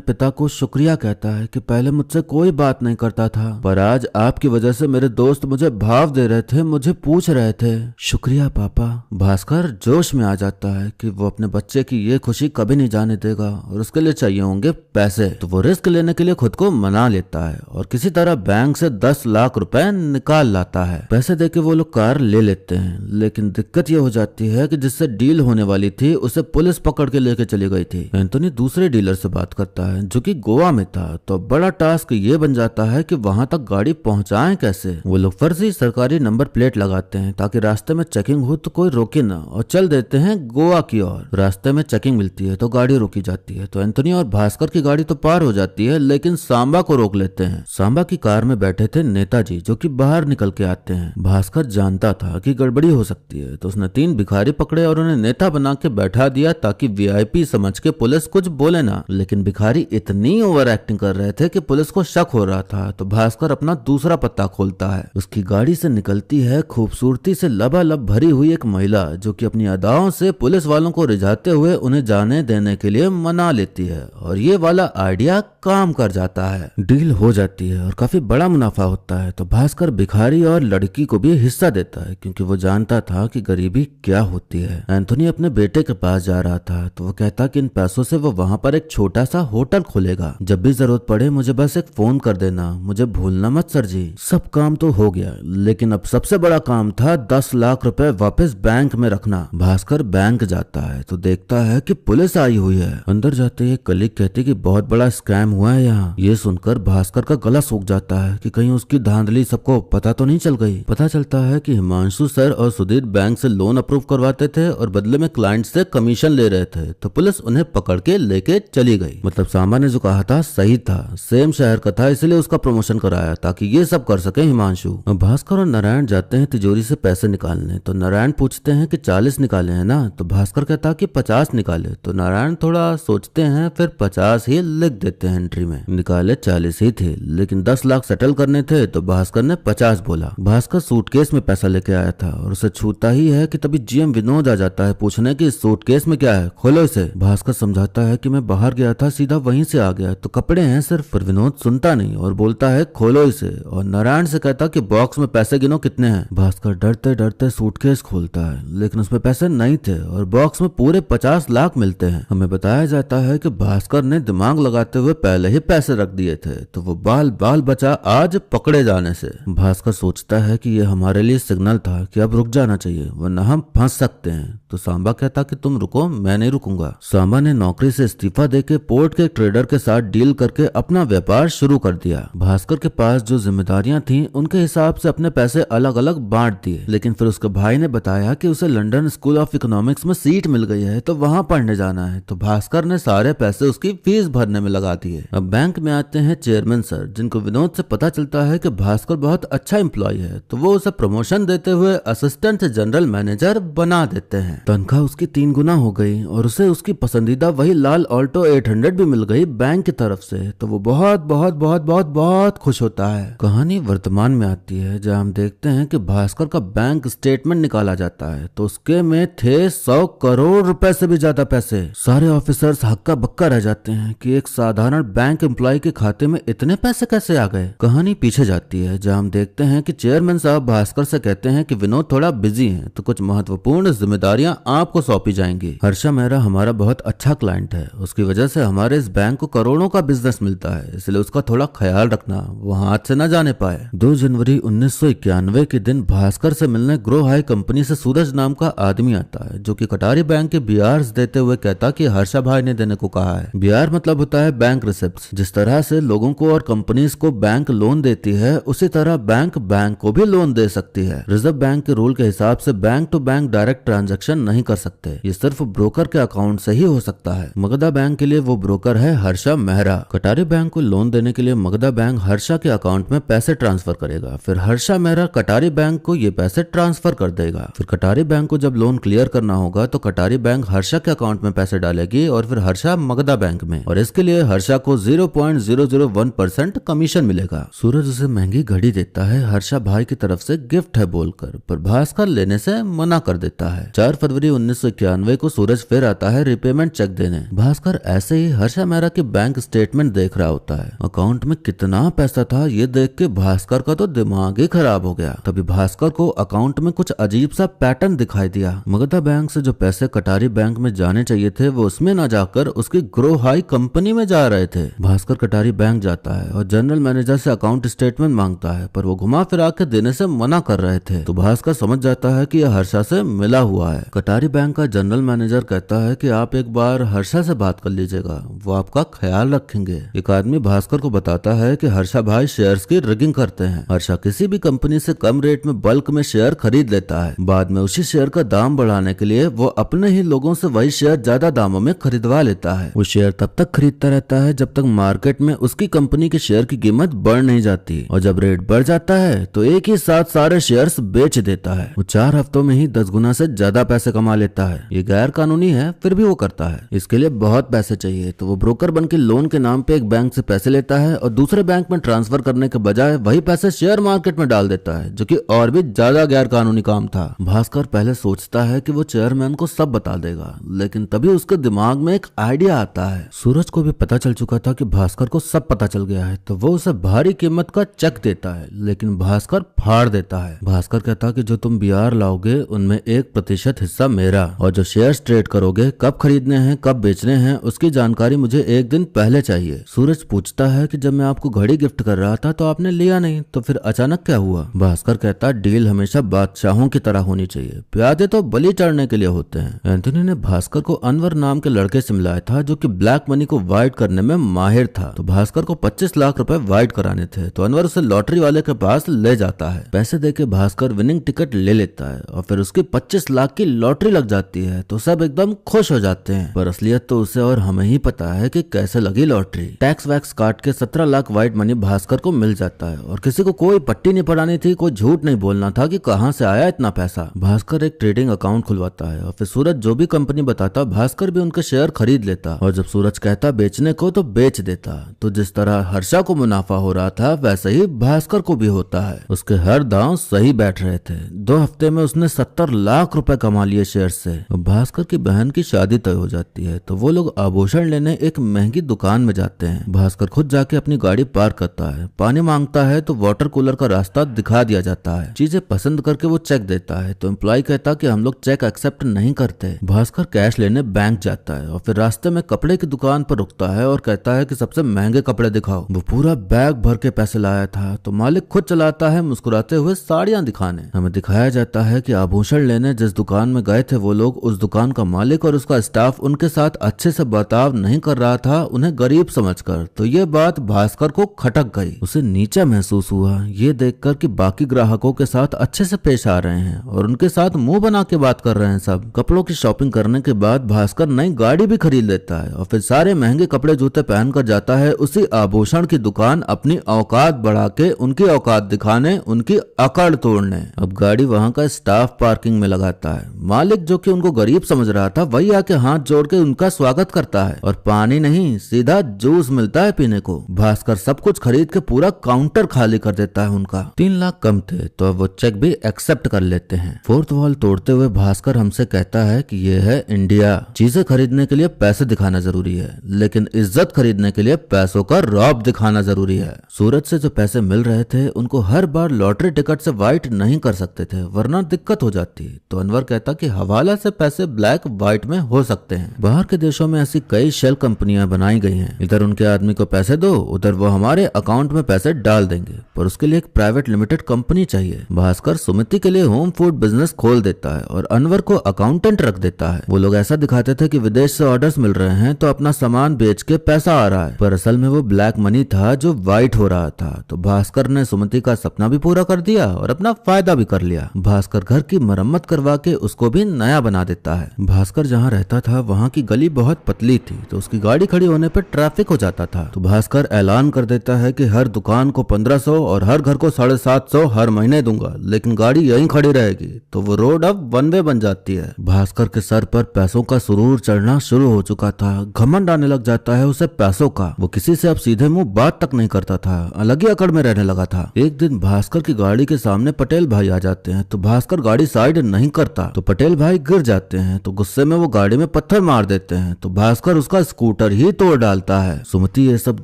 पिता को शुक्रिया कहता है कि पहले मुझसे कोई बात नहीं करता था, पर आज आपकी वजह से मेरे दोस्त मुझे भाव दे रहे थे, मुझे पूछ रहे थे। शुक्रिया पापा। भास्कर जोश में आ जाता है कि वो अपने बच्चे की ये खुशी कभी नहीं जाने देगा और उसके लिए चाहिए होंगे पैसे, तो वो रिस्क लेने के लिए खुद को मना लेता है और किसी तरह बैंक से 10 लाख रुपए निकाल लाता है। पैसे देके वो लोग कार ले लेते हैं, लेकिन दिक्कत ये हो जाती है कि जिससे डील होने वाली थी उसे पुलिस पकड़ के लेके चली गई थी। एंथोनी दूसरे डीलर से बात करता है जो कि गोवा में था, तो बड़ा टास्क ये बन जाता है कि वहां तक गाड़ी पहुंचाएं कैसे। वो लोग फर्जी सरकारी नंबर प्लेट लगाते हैं ताकि रास्ते में चेकिंग हो तो कोई रोके ना और चल देते हैं गोवा की ओर। रास्ते में चेकिंग मिलती है तो गाड़ी रोकी जाती है, तो एंथोनी और भास्कर की गाड़ी तो पार हो जाती है, लेकिन सांबा को रोक लेते हैं। सांबा की कार में बैठे थे नेताजी जो कि बाहर निकल के आते हैं। भास्कर जानता था कि गड़बड़ी हो सकती है, तो उसने 3 भिखारी पकड़े और उन्हें नेता बना के बैठा दिया ताकि वीआईपी समझ के पुलिस कुछ बोले ना। लेकिन भिखारी इतनी ओवर एक्टिंग कर रहे थे कि पुलिस को शक हो रहा था, तो भास्कर अपना दूसरा पत्ता खोलता है। उसकी गाड़ी से निकलती है खूबसूरती से लबालब भरी हुई एक महिला जो कि अपनी अदाओं से पुलिस वालों को रिझाते हुए उन्हें जाने देने के लिए मना लेती है और ये वाला आइडिया काम कर जाता है। डील हो जाती है और काफी बड़ा मुनाफा होता है, तो भास्कर भिखारी और लड़की को भी हिस्सा देता है क्योंकि वो जानता था कि गरीबी क्या होती है। एंथोनी अपने बेटे के पास जा रहा था, तो वो कहता कि इन पैसों से वो वहां पर एक छोटा सा होटल खोलेगा। जब भी जरूरत पड़े मुझे बस एक फोन कर देना, मुझे भूलना मत सर जी। सब काम तो हो गया, लेकिन अब सबसे बड़ा काम था 10 लाख रुपए वापस बैंक में रखना। भास्कर बैंक जाता है तो देखता है कि पुलिस आई हुई है। अंदर जाते ही कलीग कहती कि बहुत बड़ा स्कैम हुआ है यहाँ। ये सुनकर भास्कर का गला सूख जाता है कि कहीं उसकी धांधली सबको पता तो नहीं चल गई। पता चलता है कि हिमांशु सर और सुधीर बैंक से लोन अप्रूव करवाते थे और बदले में क्लाइंट से कमीशन ले रहे थे, तो पुलिस उन्हें पकड़ के लेके चली गई। मतलब सांबा ने जो कहा था सही था, सेम शहर का था, इसलिए उसका प्रमोशन कराया ताकि ये सब कर सके हिमांशु। भास्कर और नारायण जाते हैं तिजोरी से पैसे निकालने, तो नारायण पूछते हैं कि 40 निकाले हैं ना, तो भास्कर कहता कि 50 निकाले, तो नारायण थोड़ा सोचते हैं फिर 50 ही लिख देते हैं एंट्री में। निकाले 40 ही थे, लेकिन 10 लाख सेटल करने थे, तो भास्कर ने 50 बोला। भास्कर सूटकेस में पैसा लेके आया था और उसे छूता ही है कि तभी जीएम विनोद आ जाता है पूछने कि सूटकेस में क्या है, खोलो इसे। भास्कर समझाता है कि मैं बाहर गया था, सीधा वहीं से आ गया, तो कपड़े हैं सिर्फ। पर विनोद सुनता नहीं और बोलता है खोलो इसे, और नारायण से कहता कि बॉक्स में पैसे गिनो कितने हैं। भास्कर डरते डरते सूटकेस खोलता है, लेकिन उसमें पैसे नहीं थे और बॉक्स में पूरे 50 लाख मिलते हैं। हमें बताया जाता है कि भास्कर ने दिमाग लगाते हुए पहले ही पैसे रख दिए थे, तो वो बाल बाल बचा आज पकड़े जाने से। भास्कर सोचता है कि ये हमारे लिए सिग्नल था कि अब रुक जाना चाहिए वरना हम फंस सकते हैं, तो सांबा कहता कि तुम रुको, मैं नहीं रुकूंगा। सांबा ने नौकरी से इस्तीफा देके पोर्ट के ट्रेडर के साथ डील करके अपना व्यापार शुरू कर दिया। भास्कर के पास जो जिम्मेदारियां थी उनके हिसाब से अपने पैसे अलग अलग बांट दिए, लेकिन फिर उसके भाई ने बताया कि उसे लंदन स्कूल ऑफ इकोनॉमिक्स में सीट मिल गई है, तो वहां पढ़ने जाना है, तो भास्कर ने सारे पैसे उसकी फीस भरने में लगा दिए। अब बैंक में आते हैं चेयरमैन सर, जिनको विनोद से पता चलता है कि भास्कर बहुत अच्छा एम्प्लॉय है, तो वो उसे प्रमोशन देते हुए असिस्टेंट जनरल मैनेजर बना देते हैं। तनख्वाह उसकी 3 गुना हो गई और उसे उसकी पसंदीदा वही लाल ऑल्टो 800 भी मिल गई बैंक की तरफ से, तो वो बहुत बहुत बहुत बहुत बहुत खुश होता है। कहानी वर्तमान में आती है जहां हम देखते हैं कि भास्कर का बैंक स्टेटमेंट निकाला जाता है, तो उसके में थे 100 करोड़ रुपए से भी ज्यादा पैसे। सारे ऑफिसर्स हक्का बक्का रह जाते हैं कि एक साधारण बैंक एम्प्लॉय के खाते में इतने पैसे कैसे आ गए। कहानी पीछे जाती है जहां हम देखते हैं कि चेयरमैन साहब भास्कर से कहते हैं कि विनोद थोड़ा बिजी है, तो कुछ महत्वपूर्ण जिम्मेदारियां आपको सौंपी जाएंगी। हर्षा मेहरा हमारा बहुत अच्छा क्लाइंट है, उसकी वजह से हमारे इस बैंक को करोड़ों का बिजनेस मिलता है, इसलिए उसका थोड़ा ख्याल रखना, वो हाथ से न जाने पाए। 2 जनवरी 1991 के दिन भास्कर से मिलने ग्रो हाई कंपनी से सूरज नाम का आदमी आता है, जो कि कटारी बैंक के बीआर्स देते हुए कहता कि हर्षा भाई ने देने को कहा है। बीआर मतलब होता है बैंक रिसिप्ट। जिस तरह से लोगों को और कंपनीज को बैंक लोन देती है, उसी तरह बैंक को भी लोन दे सकती है। रिजर्व बैंक के रूल के हिसाब से bank to bank direct transaction नहीं कर सकते, ये सिर्फ ब्रोकर के अकाउंट से ही हो सकता है। मगधा बैंक के लिए वो ब्रोकर है हर्षा मेहरा। कटारी बैंक को लोन देने के लिए मगधा बैंक हर्षा के अकाउंट में पैसे ट्रांसफर करेगा, फिर हर्षा मेहरा कटारी बैंक को ये पैसे ट्रांसफर कर देगा। फिर कटारी बैंक को जब लोन क्लियर करना होगा तो कटारी बैंक हर्षा के अकाउंट में पैसे डालेगी और फिर हर्षा मगधा बैंक में, और इसके लिए हर्षा को 0.001% कमीशन मिलेगा। सूरज उसे महंगी घड़ी देता है हर्षा भाई की तरफ से गिफ्ट है बोलकर, पर भास्कर लेने से मना कर देता है। 4 फरवरी 1991 को सूरज फिर आता है रिपेमेंट चेक देने। भास्कर ऐसे ही हर्षा मेहरा की बैंक स्टेटमेंट देख रहा होता है। अकाउंट में कितना पैसा था ये देख के भास्कर का तो दिमाग ही खराब हो गया। तभी भास्कर को अकाउंट में कुछ अजीब सा पैटर्न दिखाई दिया। मगधा बैंक से जो पैसे कटारी बैंक में जाने चाहिए थे वो उसमें न जाकर उसकी ग्रो हाई कंपनी में जा रहे थे। भास्कर कटारी बैंक जाता है और जनरल मैनेजर से अकाउंट स्टेटमेंट मांगता है, पर वो घुमा फिरा के देने से मना कर रहे थे। तो भास्कर समझ जाता है कि यह हर्षा से मिला हुआ है। कटारी बैंक का जनरल मैनेजर कहता है कि आप एक बार हर्षा से बात कर लीजिएगा, वो आपका ख्याल रखेंगे। एक आदमी भास्कर को बताता है कि हर्षा भाई शेयर्स की रिगिंग करते हैं। हर्षा किसी भी कंपनी से कम रेट में बल्क में शेयर खरीद लेता है, बाद में उसी शेयर का दाम बढ़ाने के लिए वो अपने ही लोगों से वही शेयर ज्यादा दामों में खरीदवा लेता है। वो शेयर तब तक खरीदता रहता है जब तक मार्केट में उसकी कंपनी के शेयर की कीमत बढ़ नहीं जाती, और जब रेट बढ़ जाता है तो एक ही साथ सारे शेयर्स बेच देता है। वो 4 हफ्तों में ही 10 गुना से ज्यादा पैसे कमा लेता है। ये गैर कानूनी है फिर भी वो करता है। इसके लिए बहुत पैसे चाहिए तो वो ब्रोकर बन के लोन के नाम पे एक बैंक से पैसे लेता है और दूसरे बैंक में ट्रांसफर करने के बजाय वही पैसे शेयर मार्केट में डाल देता है, जो कि और भी ज्यादा गैर कानूनी काम था। भास्कर पहले सोचता है कि वो चेयरमैन को सब बता देगा, लेकिन तभी उसके दिमाग में एक आइडिया आता है। सूरज को भी पता चल चुका था कि भास्कर को सब पता चल गया है, तो वो उसे भारी कीमत का चेक देता है, लेकिन भास्कर फाड़ देता है। भास्कर कहता कि जो तुम बिहार लाओगे उनमें 1% हिस्सा मेरा, और जो शेयर्स ट्रेड करोगे कब खरीदने हैं कब बेचने हैं उसकी जानकारी मुझे एक दिन पहले चाहिए। सूरज पूछता है कि जब मैं आपको घड़ी गिफ्ट कर रहा था तो आपने लिया नहीं, तो फिर अचानक क्या हुआ? भास्कर कहता डील हमेशा बादशाहों की तरह होनी चाहिए, प्यादे तो बलि चढ़ने के लिए होते हैं। एंथोनी ने भास्कर को अनवर नाम के लड़के से मिलाया था जो कि ब्लैक मनी को वाइट करने में माहिर था। तो भास्कर को 25 लाख रुपए वाइट कराने थे, तो अनवर उसे लॉटरी वाले के पास ले जाता है। पैसे देके भास्कर विनिंग टिकट ले लेता है और फिर उसकी 25 लाख की लॉटरी लग जाती है, तो सब एकदम खुश हो जाते हैं। पर असलियत तो उसे और हमें ही पता है कि कैसे लगी लॉटरी। टैक्स वैक्स काट के 17 लाख वाइट मनी भास्कर को मिल जाता है और किसी को कोई पट्टी नहीं पड़ानी थी, कोई झूठ नहीं बोलना था कि कहां से आया इतना पैसा। भास्कर एक ट्रेडिंग अकाउंट खुलवाता है और फिर सूरज जो भी कंपनी बताता भास्कर भी उनके शेयर खरीद लेता, और जब सूरज कहता बेचने को तो बेच देता। तो जिस तरह हर्षा को मुनाफा हो रहा था वैसे ही भास्कर को भी होता है। उसके हर दांव सही बैठ रहे थे। 2 हफ्ते में उसने 70 लाख रुपए कमा लिए शेयर से। भास्कर की बहन की शादी तय हो जाती है, तो वो लोग आभूषण लेने एक महंगी दुकान में जाते हैं। भास्कर खुद जाके अपनी गाड़ी पार्क करता है, पानी मांगता है तो वाटर कूलर का रास्ता दिखा दिया जाता है। चीजें पसंद करके वो चेक देता है, तो एम्प्लॉय कहता कि हम लोग चेक एक्सेप्ट नहीं करते। भास्कर कैश लेने बैंक जाता है और फिर रास्ते में कपड़े की दुकान पर रुकता है और कहता है कि सबसे महंगे कपड़े दिखाओ। वो पूरा बैग भर के पैसे लाया था, तो मालिक खुद चलाता है मुस्कुराते हुए साड़ियां दिखाने। हमें दिखाया जाता है कि आभूषण लेने जिस दुकान में गए थे वो लोग, उस दुकान का मालिक और उसका स्टाफ उनके साथ अच्छे से बर्ताव नहीं कर रहा था, उन्हें गरीब समझकर। तो ये बात भास्कर को खटक गई। उसे नीचा महसूस हुआ ये देखकर कि बाकी ग्राहकों के साथ अच्छे से पेश आ रहे हैं और उनके साथ मुंह बना के बात कर रहे हैं सब। कपड़ों की शॉपिंग करने के बाद भास्कर नई गाड़ी भी खरीद लेता है और फिर सारे महंगे कपड़े जूते पहनकर जाता है उसी आभूषण की दुकान, अपनी औकात बढ़ा के उनकी औकात दिखाने, उनकी अकड़ तोड़ने। अब गाड़ी वहां का स्टाफ पार्किंग में लगाता है। मालिक जो कि उनको गरीब समझ रहा था वही आके हाथ जोड़ के उनका स्वागत करता है, और पानी नहीं सीधा जूस मिलता है पीने को। भास्कर सब कुछ खरीद के पूरा काउंटर खाली कर देता है उनका। 3 लाख कम थे तो अब वो चेक भी एक्सेप्ट कर लेते हैं। फोर्थ वॉल तोड़ते हुए भास्कर हमसे कहता है कि ये है इंडिया। चीजें खरीदने के लिए पैसे दिखाना जरूरी है, लेकिन इज्जत खरीदने के लिए पैसों का रौब दिखाना जरूरी है। सूरज से जो पैसे मिल रहे थे उनको हर बार लॉटरी टिकट से वाइट नहीं कर सकते थे, वरना दिक्कत हो जाती। तो अनवर कहता कि हवाला से पैसे ब्लैक व्हाइट में हो सकते हैं। बाहर के देशों में ऐसी कई शेल कंपनियां बनाई गई हैं, इधर उनके आदमी को पैसे दो, उधर वो हमारे अकाउंट में पैसे डाल देंगे, पर उसके लिए एक प्राइवेट लिमिटेड कंपनी चाहिए। भास्कर सुमिति के लिए होम फूड बिजनेस खोल देता है और अनवर को अकाउंटेंट रख देता है। वो लोग ऐसा दिखाते थे कि विदेश से ऑर्डर्स मिल रहे हैं तो अपना सामान बेच के पैसा आ रहा है, पर असल में वो ब्लैक मनी था जो व्हाइट हो रहा था। तो भास्कर ने सुमिति का सपना भी पूरा कर दिया और अपना फायदा भी कर लिया। भास्कर घर की मरम्मत करवा के उसको भी नया बना देता है। भास्कर जहाँ रहता था वहाँ की गली बहुत पतली थी, तो उसकी गाड़ी खड़ी होने पर ट्रैफिक हो जाता था। तो भास्कर ऐलान कर देता है कि हर दुकान को 1500 और हर घर को 750 हर महीने दूंगा, लेकिन गाड़ी यहीं खड़ी रहेगी। तो वो रोड अब वन वे बन जाती है। भास्कर के सर पर पैसों का सुरूर चढ़ना शुरू हो चुका था। घमंड आने लग जाता है उसे पैसों का। वो किसी से अब सीधे मुंह बात तक नहीं करता था, अलग ही अकड़ में रहने लगा था। एक दिन भास्कर की गाड़ी के सामने पटेल भाई आ जाते हैं तो भास्कर गाड़ी साइड नहीं करता तो पटेल भाई गिर जाते हैं। तो गुस्से में वो गाड़ी में पत्थर मार देते हैं तो भास्कर उसका स्कूटर ही तोड़ डालता है। सुमति ये सब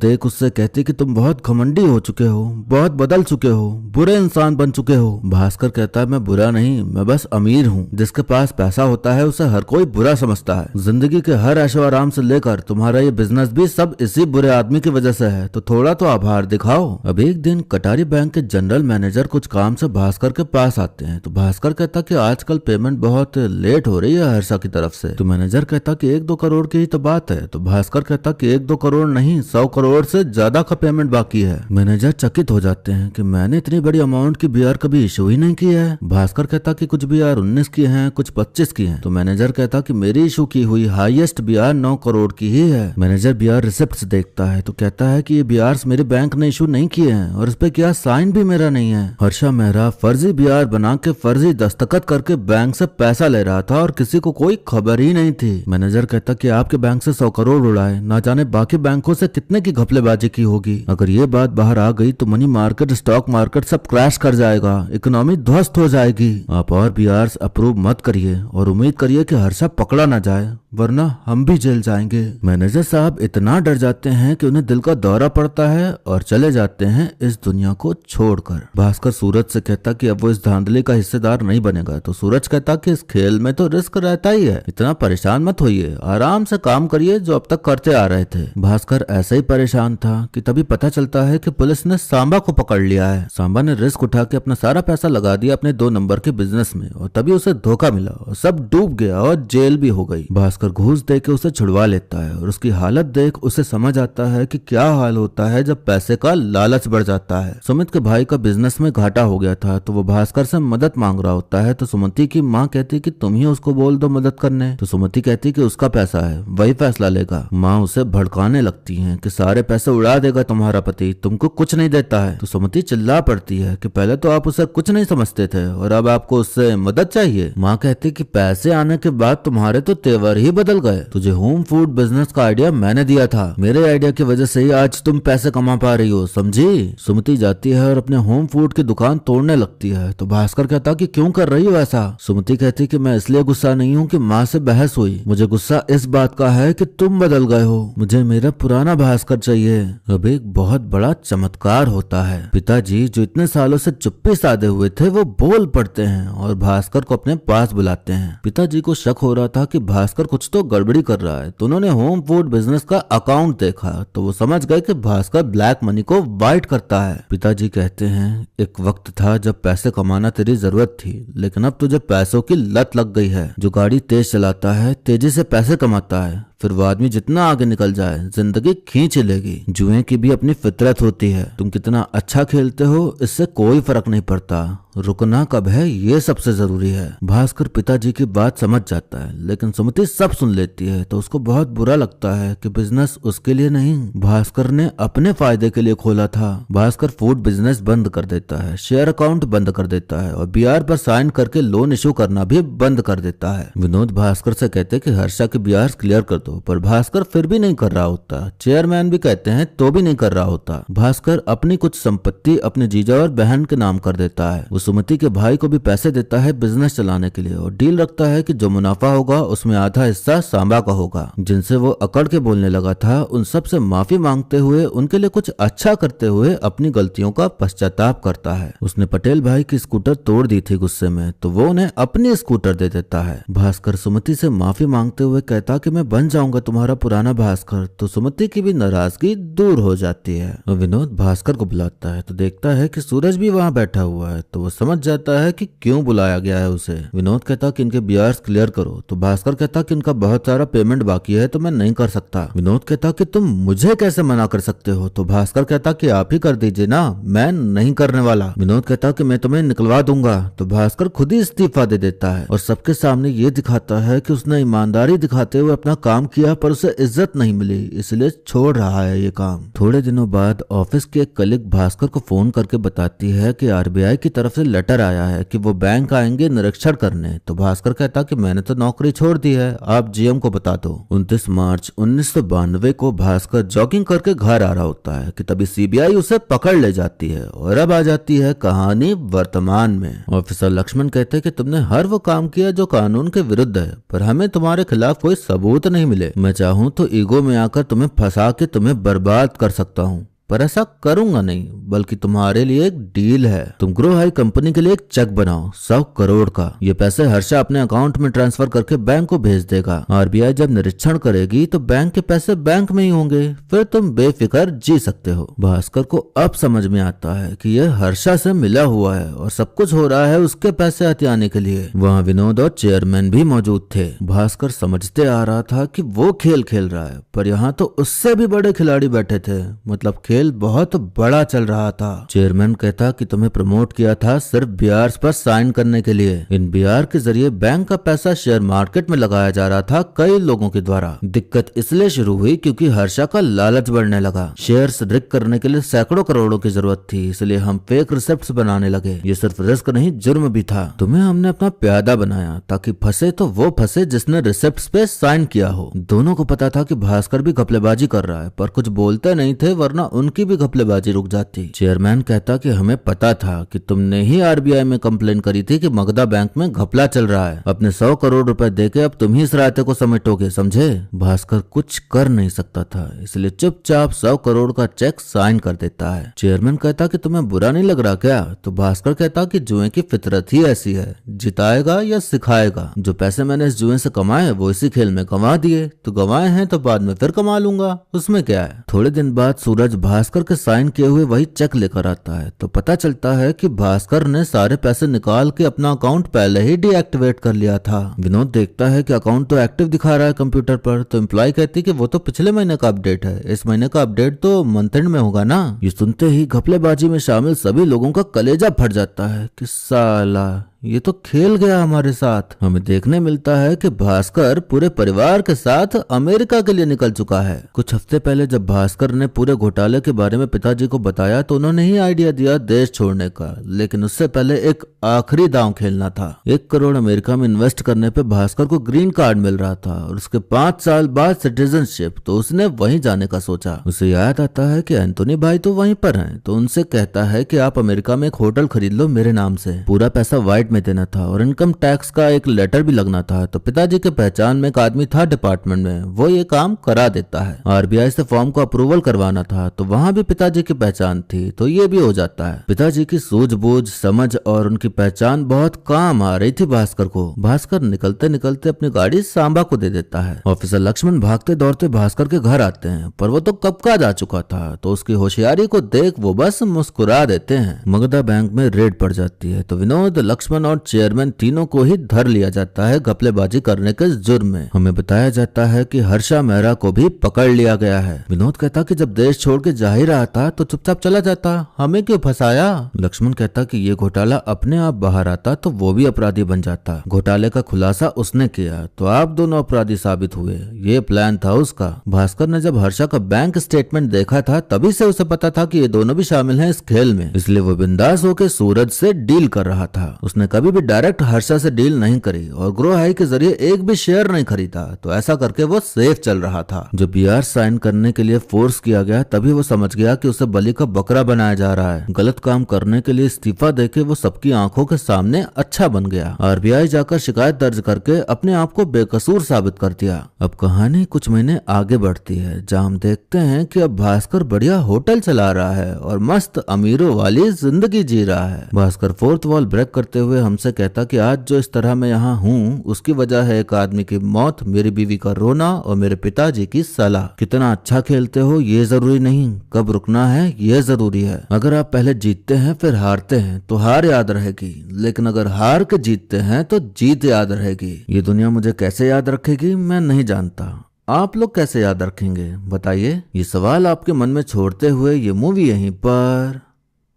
देख उससे कहती कि तुम बहुत घमंडी हो चुके हो, बहुत बदल चुके हो, बुरे इंसान बन चुके हो। भास्कर कहता है मैं बुरा नहीं, मैं बस अमीर हूँ। जिसके पास पैसा होता है उसे हर कोई बुरा समझता है। जिंदगी के हर ऐशो आराम से लेकर तुम्हारा ये बिजनेस भी सब इसी बुरे आदमी की वजह से है, तो थोड़ा तो आभार दिखाओ। अब एक दिन कटारी बैंक के जनरल मैनेजर कुछ काम से भास्कर के पास आते हैं तो भास्कर कहता कि आजकल पेमेंट बहुत लेट हो रही है हर्षा की तरफ से। तो मैनेजर कहता कि 1-2 करोड़ की ही तो बात है। तो भास्कर कहता कि 1-2 करोड़ नहीं, 100 करोड़ से ज्यादा का पेमेंट बाकी है। मैनेजर चकित हो जाते हैं कि मैंने इतनी बड़ी अमाउंट की बीआर कभी इशू ही नहीं की है। भास्कर कहता कि कुछ बीआर 19 की हैं, कुछ 25 की हैं। तो मैनेजर कहता कि मेरी इशू की हुई हाईएस्ट बीआर 9 करोड़ की ही है। मैनेजर बीआर रिसिप्ट देखता है तो कहता है कि ये बीआर मेरे बैंक ने इशू नहीं किए हैं और इस पे क्या साइन भी मेरा नहीं है। हर्षा मेहरा फर्जी बीआर बना के फर्जी दस्तखत करके बैंक से पैसा ले रहा था और किसी को कोई खबर ही नहीं थी। मैनेजर कहता कि आपके बैंक से 100 करोड़ उड़ाए, ना जाने बाकी बैंकों से कितने की घपलेबाजी की होगी। अगर ये बात बाहर आ गई तो मनी मार्केट, स्टॉक मार्केट सब क्रैश कर जाएगा, इकोनॉमी ध्वस्त हो जाएगी। आप और बीआर अप्रूव मत करिए और उम्मीद करिए कि हर्षा पकड़ा ना जाए, वरना हम भी जेल जाएंगे। मैनेजर साहब इतना डर जाते हैं कि उन्हें दिल का दौरा पड़ता है और चले जाते हैं इस दुनिया को छोड़कर। भास्कर सूरज से कहता कि अब वो इस धांधली का हिस्सेदार नहीं बनेगा। तो सूरज कहता कि इस खेल में तो रिस्क रहता ही है, इतना परेशान मत होइए, आराम से काम करिए जो अब तक करते आ रहे थे। भास्कर ऐसे ही परेशान था कि तभी पता चलता है कि पुलिस ने सांबा को पकड़ लिया है। सांबा ने रिस्क उठा के अपना सारा पैसा लगा दिया अपने 2 नंबर के बिजनेस में और तभी उसे धोखा मिला और सब डूब गया और जेल भी हो गई। भास्कर घूस दे के उसे छुड़वा लेता है और उसकी हालत देख उसे समझ आता है कि क्या हाल होता है जब पैसे का लालच बढ़ जाता है। सुमित के भाई का बिजनेस में घाटा हो गया था तो वो भास्कर से मदद मांग रहा होता है। तो सुमति की माँ कहती कि तुम ही उसको बोल दो मदद करने। तो सुमति कहती कि उसका पैसा है, वही फैसला लेगा। माँ उसे भड़काने लगती है कि सारे पैसे उड़ा देगा तुम्हारा पति, तुमको कुछ नहीं देता है। तो सुमति चिल्ला पड़ती है कि पहले तो आप उसे कुछ नहीं समझते थे और अब आपको उससे मदद चाहिए। माँ कहती कि पैसे आने के बाद तुम्हारे तो तेवर ही बदल गए। तुझे होम फूड बिजनेस का आइडिया मैंने दिया था, मेरे आइडिया की वजह से ही आज तुम पैसे कमा पा रही हो, समझी। सुमति जाती है और अपने होम फूड की दुकान तोड़ने लगती है। तो भास्कर कहता कि क्यों कर रही हो ऐसा। सुमति कहती कि मैं इसलिए गुस्सा नहीं हूँ कि माँ से बहस हुई, मुझे गुस्सा इस बात का है कि तुम बदल गए हो, मुझे मेरा पुराना भास्कर चाहिए। अब एक बहुत बड़ा चमत्कार होता है। पिताजी जो इतने सालों से चुप्पी साधे हुए थे वो बोल पड़ते हैं और भास्कर को अपने पास बुलाते हैं। पिताजी को शक हो रहा था कि भास्कर कुछ तो गड़बड़ी कर रहा है, तो उन्होंने होम फूड बिजनेस का अकाउंट देखा तो वो समझ गए कि भास्कर ब्लैक मनी को वाइट करता है। पिताजी कहते हैं एक वक्त था जब पैसे कमाना तेरी जरूरत थी, लेकिन अब तुझे पैसों की लत लग गई है। जो गाड़ी तेज चलाता है तेजी से पैसे कमाता है, फिर वो आदमी जितना आगे निकल जाए जिंदगी खींच लेगी। जुए की भी अपनी फितरत होती है, तुम कितना अच्छा खेलते हो इससे कोई फर्क नहीं पड़ता, रुकना कब है ये सबसे जरूरी है। भास्कर पिताजी की बात समझ जाता है, लेकिन सुमति सब सुन लेती है तो उसको बहुत बुरा लगता है कि बिजनेस उसके लिए नहीं, भास्कर ने अपने फायदे के लिए खोला था। भास्कर फूड बिजनेस बंद कर देता है, शेयर अकाउंट बंद कर देता है और बीआर पर साइन करके लोन इशू करना भी बंद कर देता है। विनोद भास्कर से कहते कि हर्षा के बीआर क्लियर कर दो, पर भास्कर फिर भी नहीं कर रहा होता। चेयरमैन भी कहते हैं तो भी नहीं कर रहा होता। भास्कर अपनी कुछ संपत्ति अपने जीजा और बहन के नाम कर देता है। वो सुमति के भाई को भी पैसे देता है बिजनेस चलाने के लिए और डील रखता है कि जो मुनाफा होगा उसमें आधा हिस्सा सांबा का होगा। जिनसे वो अकड़ के बोलने लगा था उन सब से माफी मांगते हुए उनके लिए कुछ अच्छा करते हुए अपनी गलतियों का पश्चाताप करता है। उसने पटेल भाई की स्कूटर तोड़ दी थी गुस्से में, तो वो उन्हें अपनी स्कूटर दे देता है। भास्कर सुमति से माफी मांगते हुए कहता कि मैं बन जाऊंगा तुम्हारा पुराना भास्कर, तो सुमति की भी नाराजगी दूर हो जाती है। विनोद भास्कर को बुलाता है तो देखता है कि सूरज भी वहाँ बैठा हुआ है, तो वो समझ जाता है कि क्यों बुलाया गया है उसे। विनोद कहता कि इनके बीआर्स क्लियर करो, तो भास्कर कहता कि इनका बहुत सारा पेमेंट बाकी है तो मैं नहीं कर सकता। विनोद कहता कि तुम मुझे कैसे मना कर सकते हो, तो भास्कर कहता कि आप ही कर दीजिए ना, मैं नहीं करने वाला। विनोद कहता कि मैं तुम्हें निकलवा दूंगा, तो भास्कर खुद ही इस्तीफा दे देता है और सबके सामने ये दिखाता है कि उसने ईमानदारी दिखाते हुए अपना काम किया पर उसे इज्जत नहीं मिली, इसलिए छोड़ रहा है ये काम। थोड़े दिनों बाद ऑफिस के एक कलीग भास्कर को फोन करके बताती है कि आरबीआई की तरफ से लेटर आया है कि वो बैंक आएंगे निरीक्षण करने। तो भास्कर कहता कि मैंने तो नौकरी छोड़ दी है, आप जीएम को बता दो। 29 मार्च 1992 को भास्कर जॉगिंग करके घर आ रहा होता है कि तभी सीबीआई उसे पकड़ ले जाती है। और अब आ जाती है कहानी वर्तमान में। ऑफिसर लक्ष्मण कहते हैं कि तुमने हर वो काम किया जो कानून के विरुद्ध है, पर हमें तुम्हारे खिलाफ कोई सबूत नहीं मिले। मैं चाहूं तो ईगो में आकर तुम्हें फंसा के तुम्हें बर्बाद कर सकता हूं, पर ऐसा करूंगा नहीं, बल्कि तुम्हारे लिए एक डील है। तुम ग्रो हाई कंपनी के लिए एक चेक बनाओ 100 करोड़ का। ये पैसे हर्षा अपने अकाउंट में ट्रांसफर करके बैंक को भेज देगा। आरबीआई जब निरीक्षण करेगी तो बैंक के पैसे बैंक में ही होंगे, फिर तुम बेफिक्र जी सकते हो। भास्कर को अब समझ में आता है कि यह हर्षा से मिला हुआ है और सब कुछ हो रहा है उसके पैसे हथियाने के लिए। वहाँ विनोद और चेयरमैन भी मौजूद थे। भास्कर समझते आ रहा था कि वो खेल खेल रहा है, पर यहाँ तो उससे भी बड़े खिलाड़ी बैठे थे, मतलब खेल बहुत बड़ा चल रहा था। चेयरमैन कहता कि तुम्हें प्रमोट किया था सिर्फ बीआर पर साइन करने के लिए। इन बीआर के जरिए बैंक का पैसा शेयर मार्केट में लगाया जा रहा था कई लोगों के द्वारा। दिक्कत इसलिए शुरू हुई क्योंकि हर्षा का लालच बढ़ने लगा। शेयर्स रिक करने के लिए सैकड़ों करोड़ों की जरूरत थी, इसलिए हम फेक रिसिप्ट्स बनाने लगे। ये सिर्फ रिस्क नहीं जुर्म भी था। तुम्हें हमने अपना प्यादा बनाया ताकि फंसे तो वो फंसे जिसने रिसिप्ट्स पे साइन किया हो। दोनों को पता था कि भास्कर भी घपलेबाजी कर रहा है, पर कुछ बोलते नहीं थे वरना उनकी भी घपलेबाजी रुक जाती। चेयरमैन कहता कि हमें पता था कि तुमने ही आरबीआई में कंप्लेन करी थी कि मगधा बैंक में घपला चल रहा है। अपने 100 करोड़ रुपए देके अब तुम ही इस रायते को समेटोगे, समझे? भास्कर कुछ कर नहीं सकता था, इसलिए चुपचाप 100 करोड़ का चेक साइन कर देता है। चेयरमैन कहता कि तुम्हें बुरा नहीं लग रहा क्या? तो भास्कर कहता कि जुए की फितरत ही ऐसी है, जिताएगा या सिखाएगा। जो पैसे मैंने इस जुए से कमाए वो इसी खेल में गंवा दिए, तो गंवाए हैं तो बाद में फिर कमा लूंगा, उसमें क्या है। थोड़े दिन बाद सूरज भास्कर के साइन किए हुए वही चेक लेकर आता है, तो पता चलता है कि भास्कर ने सारे पैसे निकाल के अपना अकाउंट पहले ही डीएक्टिवेट कर लिया था। विनोद देखता है कि अकाउंट तो एक्टिव दिखा रहा है कंप्यूटर पर, तो एम्प्लॉय कहती कि वो तो पिछले महीने का अपडेट है, इस महीने का अपडेट तो मंथ एंड में होगा ना। ये सुनते ही घपलेबाजी में शामिल सभी लोगों का कलेजा फट जाता है कि साला ये तो खेल गया हमारे साथ। हमें देखने मिलता है कि भास्कर पूरे परिवार के साथ अमेरिका के लिए निकल चुका है। कुछ हफ्ते पहले जब भास्कर ने पूरे घोटाले के बारे में पिताजी को बताया तो उन्होंने ही आइडिया दिया देश छोड़ने का, लेकिन उससे पहले एक आखिरी दांव खेलना था। 1 करोड़ अमेरिका में इन्वेस्ट करने पे भास्कर को ग्रीन कार्ड मिल रहा था और उसके 5 साल बाद सिटीजनशिप, तो उसने वहीं जाने का सोचा। उसे याद आता है कि एंथोनी भाई तो वहीं पर हैं, तो उनसे कहता है कि आप अमेरिका में एक होटल खरीद लो मेरे नाम से। पूरा पैसा व्हाइट में देना था और इनकम टैक्स का एक लेटर भी लगना था। तो पिताजी के पहचान में एक आदमी था डिपार्टमेंट में, वो ये काम करा देता है। आरबीआई से फॉर्म को अप्रूवल करवाना था, तो वहां भी पिताजी की पहचान थी, तो ये भी हो जाता है। पिताजी की सूझबूझ, समझ और उनकी पहचान बहुत काम आ रही थी भास्कर को। भास्कर निकलते निकलते अपनी गाड़ी सांबा को दे देता है। ऑफिसर लक्ष्मण भागते दौड़ते भास्कर के घर आते हैं, पर वो तो कब का जा चुका था, तो उसकी होशियारी को देख वो बस मुस्कुरा देते हैं। मगधा बैंक में रेड पड़ जाती है, तो विनोद, लक्ष्मण और चेयरमैन तीनों को ही धर लिया जाता है घपलेबाजी करने के जुर्म में। हमें बताया जाता है कि हर्षा मेहरा को भी पकड़ लिया गया है। विनोद कहता कि जब देश छोड़ के जा ही रहा था तो चुपचाप चला जाता, हमें क्यों फंसाया? लक्ष्मण कहता कि ये घोटाला अपने आप बाहर आता तो वो भी अपराधी बन जाता। घोटाले का खुलासा उसने किया तो आप दोनों अपराधी साबित हुए, ये प्लान था उसका। भास्कर ने जब हर्षा का बैंक स्टेटमेंट देखा था तभी से उसे पता था कि ये दोनों भी शामिल हैं इस खेल में, इसलिए वो बिंदास होकर सूरज से डील कर रहा था। उसने कभी भी डायरेक्ट हर्षा से डील नहीं करी और ग्रो हाई के जरिए एक भी शेयर नहीं खरीदा, तो ऐसा करके वो सेफ चल रहा था। जब बीआर साइन करने के लिए फोर्स किया गया तभी वो समझ गया कि उसे बलि का बकरा बनाया जा रहा है। गलत काम करने के लिए इस्तीफा देके वो सबकी आंखों के सामने अच्छा बन गया। आरबीआई जाकर शिकायत दर्ज करके अपने आप को बेकसूर साबित कर दिया। अब कहानी कुछ महीने आगे बढ़ती है, जहाँ हम देखते हैं कि अब भास्कर बढ़िया होटल चला रहा है और मस्त अमीरों वाली जिंदगी जी रहा है। भास्कर फोर्थ वॉल ब्रेक करते हुए हमसे कहता कि आज जो इस तरह मैं यहाँ हूँ उसकी वजह है एक आदमी की मौत, मेरी बीवी का रोना और मेरे पिताजी की सलाह। कितना अच्छा खेलते हो ये जरूरी नहीं, कब रुकना है ये जरूरी है। अगर आप पहले जीतते हैं फिर हारते हैं तो हार याद रहेगी, लेकिन अगर हार के जीतते हैं तो जीत याद रहेगी। ये दुनिया मुझे कैसे याद रखेगी मैं नहीं जानता, आप लोग कैसे याद रखेंगे बताइए। ये सवाल आपके मन में छोड़ते हुए ये मूवी यहीं पर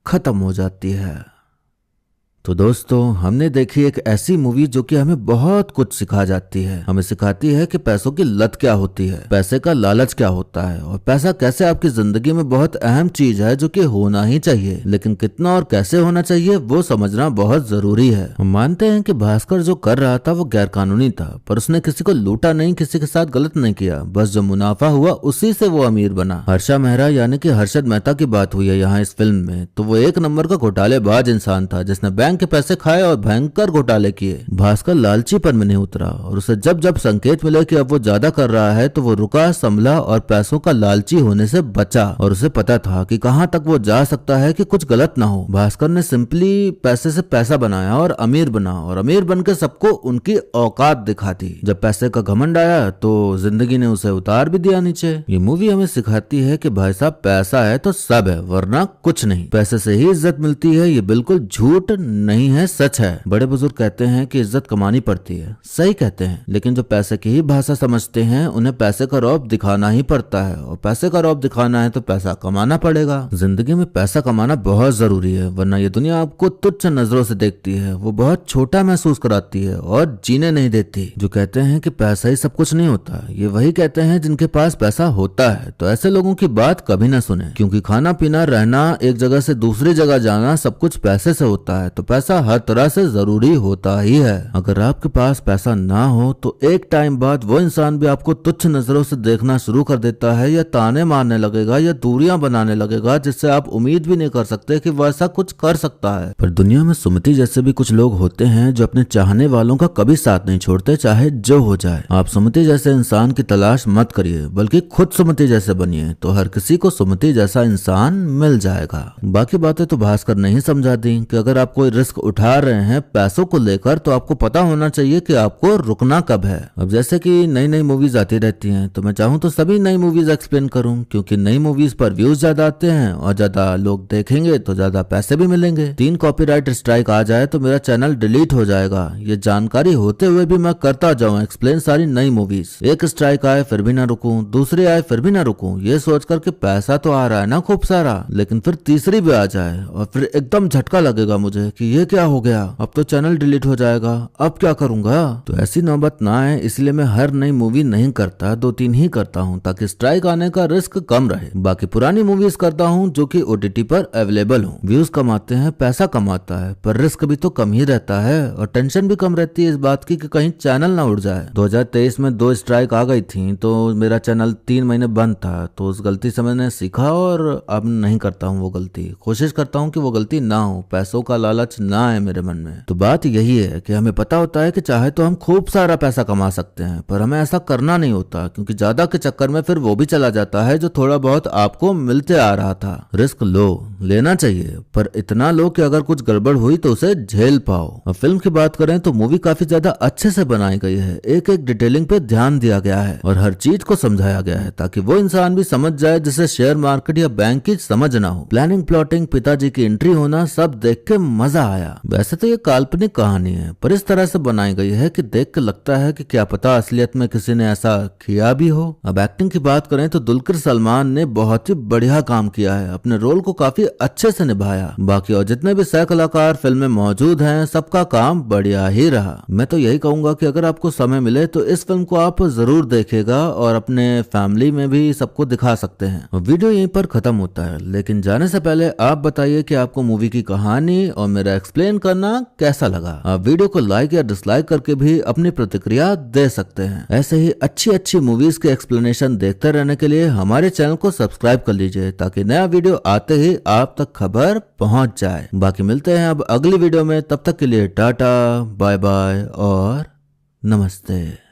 खत्म हो जाती है। तो दोस्तों, हमने देखी एक ऐसी मूवी जो कि हमें बहुत कुछ सिखा जाती है। हमें सिखाती है कि पैसों की लत क्या होती है, पैसे का लालच क्या होता है और पैसा कैसे आपकी जिंदगी में बहुत अहम चीज है जो कि होना ही चाहिए, लेकिन कितना और कैसे होना चाहिए वो समझना बहुत जरूरी है। हम मानते हैं कि भास्कर जो कर रहा था वो गैर कानूनी था, पर उसने किसी को लूटा नहीं, किसी के साथ गलत नहीं किया। बस जो मुनाफा हुआ उसी से वो अमीर बना। हर्षा मेहरा यानी कि हर्षद मेहता की बात हुई है यहाँ इस फिल्म में, तो वो एक नंबर का घोटालेबाज इंसान था जिसने बैंक के पैसे खाए और भयंकर घोटाले किए। भास्कर लालचीपन में नहीं उतरा और उसे जब जब संकेत मिले कि अब वो ज्यादा कर रहा है तो वो रुका, संभला और पैसों का लालची होने से बचा। और उसे पता था कि कहां तक वो जा सकता है कि कुछ गलत ना हो। भास्कर ने सिंपली पैसे से पैसा बनाया और अमीर बना, और अमीर बनकर सबको उनकी औकात दिखा दी। जब पैसे का घमंड आया तो जिंदगी ने उसे उतार भी दिया नीचे। ये मूवी हमें सिखाती है कि भाई साहब, पैसा है तो सब है, वरना कुछ नहीं। पैसे से ही इज्जत मिलती है, ये बिल्कुल झूठ नहीं है, सच है। बड़े बुजुर्ग कहते हैं कि इज्जत कमानी पड़ती है, सही कहते हैं, लेकिन जो पैसे की ही भाषा समझते हैं उन्हें पैसे का रौब दिखाना ही पड़ता है, और पैसे का रौब दिखाना है तो पैसा कमाना पड़ेगा। जिंदगी में पैसा कमाना बहुत जरूरी है, वरना ये दुनिया आपको तुच्छ नजरों से देखती है, वो बहुत छोटा महसूस कराती है और जीने नहीं देती। जो कहते हैं कि पैसा ही सब कुछ नहीं होता, ये वही कहते हैं जिनके पास पैसा होता है। तो ऐसे लोगों की बात कभी ना सुने, क्योंकि खाना पीना, रहना, एक जगह से दूसरी जगह जाना सब कुछ पैसे से होता है। तो पैसा हर तरह से जरूरी होता ही है। अगर आपके पास पैसा ना हो तो एक टाइम बाद वो इंसान भी आपको तुच्छ नजरों से देखना शुरू कर देता है, या ताने मारने लगेगा, या दूरियां बनाने लगेगा, जिससे आप उम्मीद भी नहीं कर सकते कि वो ऐसा कुछ कर सकता है। पर दुनिया में सुमति जैसे भी कुछ लोग होते हैं जो अपने चाहने वालों का कभी साथ नहीं छोड़ते, चाहे जो हो जाए। आप सुमति जैसे इंसान की तलाश मत करिए, बल्कि खुद सुमति जैसे बनिए, तो हर किसी को सुमति जैसा इंसान मिल जाएगा। बाकी बातें तो भास्कर नहीं समझा दी कि अगर आप कोई रिस्क उठा रहे हैं पैसों को लेकर तो आपको पता होना चाहिए कि आपको रुकना कब है। अब जैसे कि नई नई मूवीज आती रहती हैं, तो मैं चाहूँ तो सभी नई मूवीज एक्सप्लेन करूं, क्योंकि नई मूवीज पर व्यूज ज्यादा आते हैं और ज्यादा लोग देखेंगे तो ज्यादा पैसे भी मिलेंगे। 3 कॉपीराइट स्ट्राइक आ जाए तो मेरा चैनल डिलीट हो जाएगा। ये जानकारी होते हुए भी मैं करता जाऊँ एक्सप्लेन सारी नई मूवीज। एक स्ट्राइक आए फिर भी ना रुकूं, दूसरी आए फिर भी ना रुकूं, ये सोचकर के पैसा तो आ रहा है ना खूब सारा, लेकिन फिर तीसरी भी आ जाए और फिर एकदम झटका लगेगा मुझे कि ये क्या हो गया, अब तो चैनल डिलीट हो जाएगा, अब क्या करूंगा। तो ऐसी नौबत ना आए, इसलिए मैं हर नई मूवी नहीं करता, 2-3 ही करता हूं, ताकि स्ट्राइक आने का रिस्क कम रहे। बाकी पुरानी मूवीज करता हूं जो कि OTT पर अवेलेबल हो। व्यूज कमाते हैं, पैसा कमाता है, पर रिस्क भी तो कम ही रहता है और टेंशन भी कम रहती है इस बात की कि कहीं चैनल ना उड़ जाए। 2023 में 2 स्ट्राइक आ गई थी तो मेरा चैनल 3 महीने बंद था, तो उस गलती से मैंने सीखा और अब नहीं करता हूँ वो गलती। कोशिश करता हूँ कि वो गलती ना हो, पैसों का लालच ना आए मेरे मन में। तो बात यही है कि हमें पता होता है कि चाहे तो हम खूब सारा पैसा कमा सकते हैं, पर हमें ऐसा करना नहीं होता, क्योंकि ज्यादा के चक्कर में फिर वो भी चला जाता है जो थोड़ा बहुत आपको मिलते आ रहा था। रिस्क लो, लेना चाहिए, पर इतना लो कि अगर कुछ गड़बड़ हुई तो उसे झेल पाओ। अब फिल्म की बात करें तो मूवी काफी ज्यादा अच्छे से बनाई गई है। एक एक डिटेलिंग पे ध्यान दिया गया है और हर चीज को समझाया गया है, ताकि वो इंसान भी समझ जाए जिसे शेयर मार्केट या बैंक की समझ ना हो। प्लानिंग, प्लॉटिंग, पिताजी की एंट्री होना, सब देख के मजा आया। वैसे तो ये काल्पनिक कहानी है, पर इस तरह से बनाई गई है कि देख के लगता है कि क्या पता असलियत में किसी ने ऐसा किया भी हो। अब एक्टिंग की बात करें तो दुलकर सलमान ने बहुत ही बढ़िया काम किया है, अपने रोल को काफी अच्छे से निभाया। बाकी और जितने भी सह कलाकार फिल्म में मौजूद हैं, सबका काम बढ़िया ही रहा। मैं तो यही कहूंगा कि अगर आपको समय मिले तो इस फिल्म को आप जरूर देखेगा और अपने फैमिली में भी सबको दिखा सकते हैं। वीडियो यहीं पर खत्म होता है, लेकिन जाने से पहले आप बताइए कि आपको मूवी की कहानी और मेरा एक्सप्लेन करना कैसा लगा। आप वीडियो को लाइक या डिसलाइक करके भी अपनी प्रतिक्रिया दे सकते हैं। ऐसे ही अच्छी अच्छी मूवीज के एक्सप्लेनेशन देखते रहने के लिए हमारे चैनल को सब्सक्राइब कर लीजिए, ताकि नया वीडियो आते ही आप तक खबर पहुंच जाए। बाकी मिलते हैं अब अगली वीडियो में, तब तक के लिए टाटा, बाय बाय और नमस्ते।